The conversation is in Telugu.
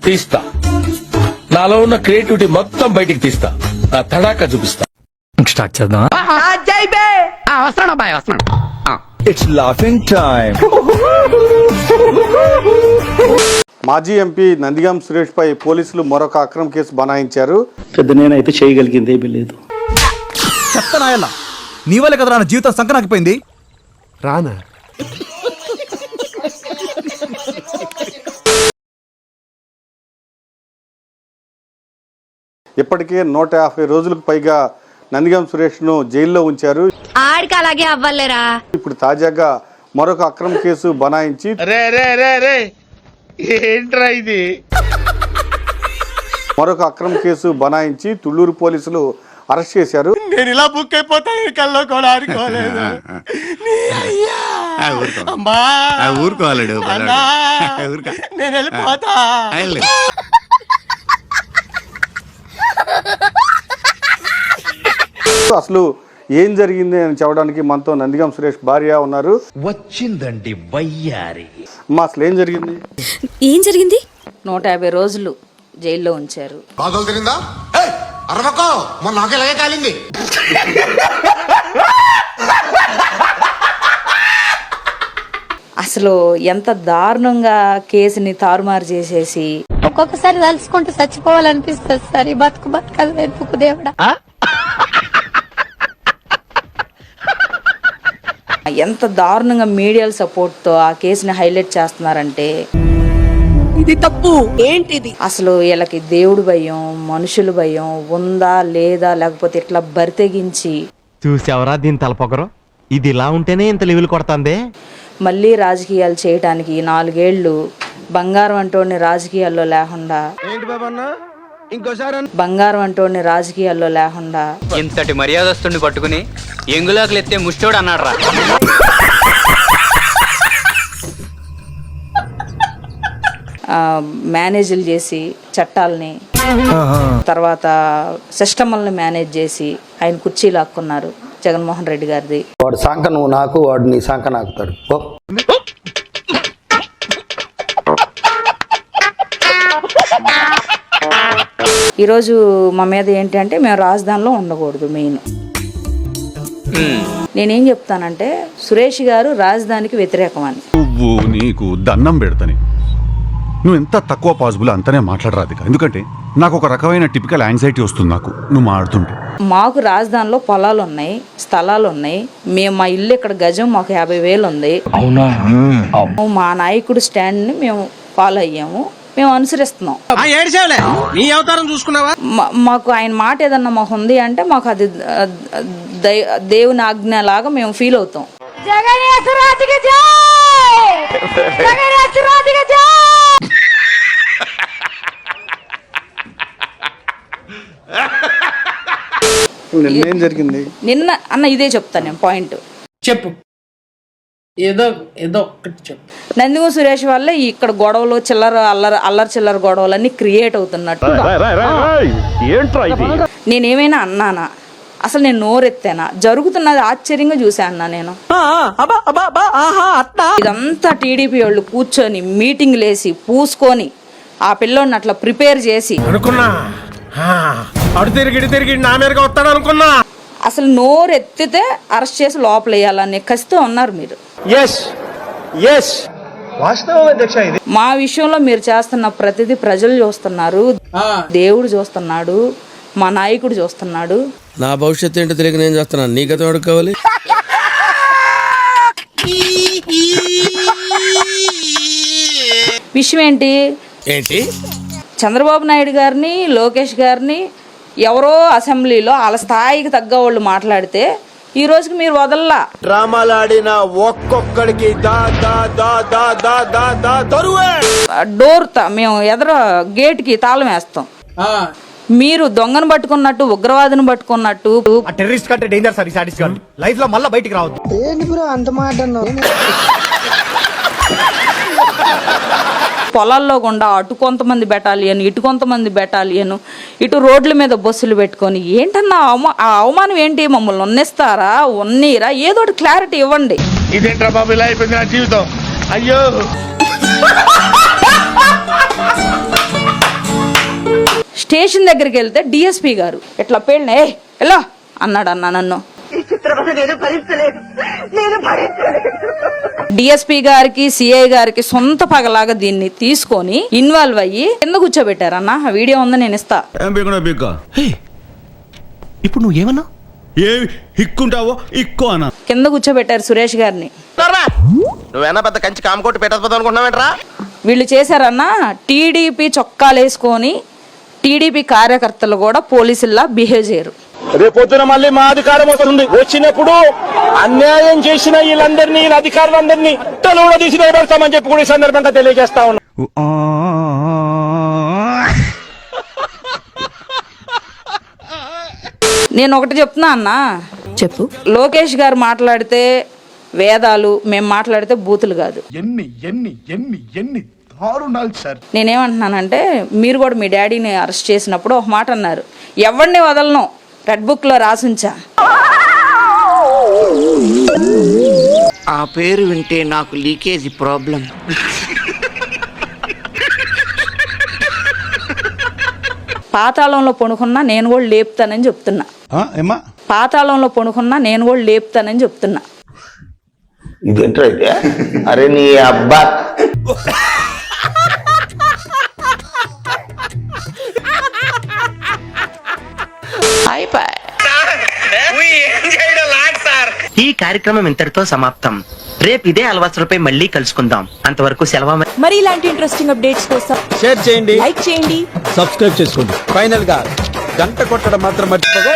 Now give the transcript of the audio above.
తీస్తా. నాలో ఉన్న క్రియేటివిటీ మొత్తం బయటికి తీస్తా. నా తడాకా చూపిస్తా. స్టార్ట్ చేద్దాం. వస్తున్నాడు అబ్బాయి, వస్తున్నాడు. It's laughing time. మాజీ ఎంపీ నందిగాం సురేష్ పై పోలీసులు మరొక అక్రమ కేసు బనాయించారు. పెద్ద నేనైతే చేయగలిగింది ఏమీ లేదు. చెప్తానాయల్లా నీ వల్ల కదా నా జీవితం సంకనాకిపోయింది. రానా ఇప్పటికే 150 రోజులకు పైగా నందిగాం సురేష్ ను జైల్లో ఉంచారు. ఆడికి అలాగే అవ్వాలేరా. ఇప్పుడు తాజాగా మరొక అక్రమ కేసు బనాయించి తుళ్లూరు పోలీసులు అరెస్ట్ చేశారు. నేను ఇలా బుక్ అయిపోతాను కల్లో కూడా ఆడుకోలేదు. నేను వెళ్ళిపోతా. అసలు ఏం జరిగింది అని చెప్పడానికి మనతో నందిగాం సురేష్ భార్య ఉన్నారు. వచ్చిందండి వయ్యారి. అమ్మా అసలు ఏం జరిగింది? 150 రోజులు జైల్లో ఉంచారు. బాధలు తిరిందా? అరవకో, మొన్న నాకు ఇలాగే కాలింది. అసలు ఎంత దారుణంగా కేసుని తారుమారు చేసేసి ఒక్కొక్కసారి తలుచుకుంటూ చచ్చిపోవాలనిపిస్తుంది సార్. ఈ బతుకు బతకదు వెతుకు దేవుడా. ఎంత దారుణంగా మీడియా సపోర్ట్ తో ఆ కేసుని హైలైట్ చేస్తున్నారంటే ఇది తప్పు. ఏంటిది అసలు వీళ్ళకి దేవుడు భయం, మనుషులు భయం ఉందా లేదా, లేకపోతే ఇట్లా బరితెగించి చూసావరా దీని తలపొగరు? ఇది ఇలా ఉంటేనే ఇంత లెవెల్ కొడతాందే. మళ్ళీ రాజకీయాలు చేయడానికి 4 ఏళ్లు బంగారం అంటోని రాజకీయాల్లో లేకుండా ఇంతటి మర్యాదస్తుని పట్టుకుని ఎంగులాకులు ఎత్తే ముష్టోడు అన్నాడు రా. మేనేజ్లు చేసి చట్టాలని, తర్వాత సిస్టమ్లని మేనేజ్ చేసి ఆయన కుర్చీ లాక్కున్నారు జగన్మోహన్ రెడ్డి గారిది. వాడు సంక నువ్వు నాకు, వాడు నీ సంక నాకుతాడు. ఈరోజు మా మీద ఏంటి అంటే మేము రాజధానిలో ఉండకూడదు. మెయిన్ నేనేం చెప్తానంటే సురేష్ గారు రాజధానికి వ్యతిరేకం అని. నువ్వు నీకు దండం పెడతాని నువ్వు ఎంత తక్కువ పాసిబుల్ అంతనే మాట్లాడరాదు. ఎందుకంటే నాకు ఒక రకమైన టిపికల్ యాంగ్జైటీ వస్తుంది నాకు నువ్వు మాట్లాడుతుంటే. మాకు రాజధానిలో పొలాలు ఉన్నాయి, స్థలాలు ఉన్నాయి. మా ఇల్లు ఇక్కడ గజం మాకు 50,000 ఉంది. మా నాయకుడు స్టాండ్ ని మేము ఫాలో అయ్యాము, మేము అనుసరిస్తున్నాం. మాకు ఆయన మాట ఏదన్నా మాకు ఉంది అంటే మాకు అది దేవుని ఆజ్ఞ లాగా మేము ఫీల్ అవుతాం. ఏం జరిగింది నిన్న అన్న ఇదే చెప్తాను నేను పాయింట్. చెప్పు, ఏదో ఒక్కటి చెప్పు. నందిగాం సురేష్ వల్ల ఇక్కడ గొడవలు అల్లరి చిల్లర గొడవలన్నీ క్రియేట్ అవుతున్నట్టు. నేనేమైనా అన్నానా? అసలు నేను నోరెత్తానా? జరుగుతున్నది ఆశ్చర్యంగా చూసా అన్నా నేను. ఇదంతా టీడీపీ వాళ్ళు కూర్చొని మీటింగ్లు వేసి పూసుకొని ఆ పిల్లోడిని అట్లా ప్రిపేర్ చేసి అనుకున్నా తిరిగి నా మీదగా వస్తాడు అనుకున్నా. అసలు నోరెత్తితే అరెస్ట్ చేసి లోపల వేయాలనే కసితో ఉన్నారు మీరు. మా విషయంలో మీరు చేస్తున్న ప్రతిదీ ప్రజలు చూస్తున్నారు, దేవుడు చూస్తున్నాడు, మా నాయకుడు చూస్తున్నాడు. నా భవిష్యత్తు ఏంటో తెలియక నేను చేస్తున్నాను. నీ గతం ఎవరికి కావాలి? విషయం ఏంటి? చంద్రబాబు నాయుడు గారిని, లోకేష్ గారిని ఎవరో అసెంబ్లీలో వాళ్ళ స్థాయికి తగ్గ వాళ్ళు మాట్లాడితే ఈ రోజుకి మీరు వదల్లా. డ్రామాలాడిన ఒక్కొక్కడికి డోర్ మేము ఎదర గేట్ కి తాళం వేస్తాం. మీరు దొంగను పట్టుకున్నట్టు, ఉగ్రవాదిని పట్టుకున్నట్టు, టెర్రరిస్ట్ కంటే డేంజర్ సార్ ఈ సాడిస్ట్ గాడు. లైఫ్ లో మళ్ళీ బయటికి రావద్దు. పొలాల్లో గుండా అటు కొంతమంది బెటాలియన్, ఇటు కొంతమంది బెటాలియన్, ఇటు రోడ్ల మీద బస్సులు పెట్టుకొని ఏంటన్నా ఆ అవమానం ఏంటి? మమ్మల్ని ఉన్నిస్తారా, ఉన్నీరా? ఏదో ఒకటి క్లారిటీ ఇవ్వండి. ఇదేంట్రా బాబు ఇలా అయిపోయింది నా జీవితం. అయ్యో స్టేషన్ దగ్గరికి వెళ్తే డిఎస్పీ గారు ఇట్లా పేలిన ఎలా అన్నాడు అన్న నన్ను. డిఎస్పీ గారికి సిఐ గారికి సొంత పగలాగా దీన్ని తీసుకొని ఇన్వాల్వ్ అయ్యి కింద కూర్చోబెట్టారన్న. ఆ వీడియో ఉంది, నేను ఇస్తా. ఇప్పుడు నువ్వేమన్నా ఏ ఇక్కుంటావో ఇక్కో అన్న. కింద కూర్చోబెట్టారు సురేష్ గారిని. నువ్వేనా పెద్ద కంచి కామకోటి పెట్టకపోతే అనుకుంటున్నావేంట్రా? వీళ్ళు చేశారన్న, టీడీపీ చొక్కాలు వేసుకొని టీడీపీ కార్యకర్తలు కూడా పోలీసుల్లా బిహేవ్ చేయరు. రేపొద్దున మళ్ళీ మా అధికారం వస్తుంది. వచ్చినప్పుడు అన్యాయం చేసిన వీళ్ళందరినీ, వీళ్ళ అధికారులందరినీ తల తీసి నిలబెడతామని చెప్పి కూడా ఈ సందర్భంగా తెలియజేస్తా ఉన్నా. నేను ఒకటి చెప్తున్నా అన్న, చెప్పు. లోకేష్ గారు మాట్లాడితే వేదాలు, మేము మాట్లాడితే బూతులు కాదు. ఎన్ని దారుణాలు సార్. నేనేమంటున్నానంటే, మీరు కూడా మీ డాడీని అరెస్ట్ చేసినప్పుడు ఒక మాట అన్నారు, ఎవరిని వదలను, రెడ్ బుక్ లో రాసుంచా. ఆ పేరు వింటే నాకు లీకేజీ ప్రాబ్లం. పాతాళంలో పడుకున్నా నేను కూడా లేపుతానని చెప్తున్నా. పాతాళంలో పడుకున్నా నేను కూడా లేపుతానని చెప్తున్నా. ఇదేంటో అయితే అరే నీ అబ్బా ఈ కార్యక్రమం ఇంతటితో సమాప్తం. రేపు ఇదే అలవాసులపై మళ్ళీ కలుసుకుందాం. అంతవరకు సెలవు. మరి ఇలాంటి ఇంట్రెస్టింగ్ అప్డేట్స్ కోసం షేర్ చేయండి, లైక్ చేయండి, సబ్స్క్రైబ్ చేసుకోండి. ఫైనల్ గా గంట కొట్టడం మాత్రం మర్చిపోగా.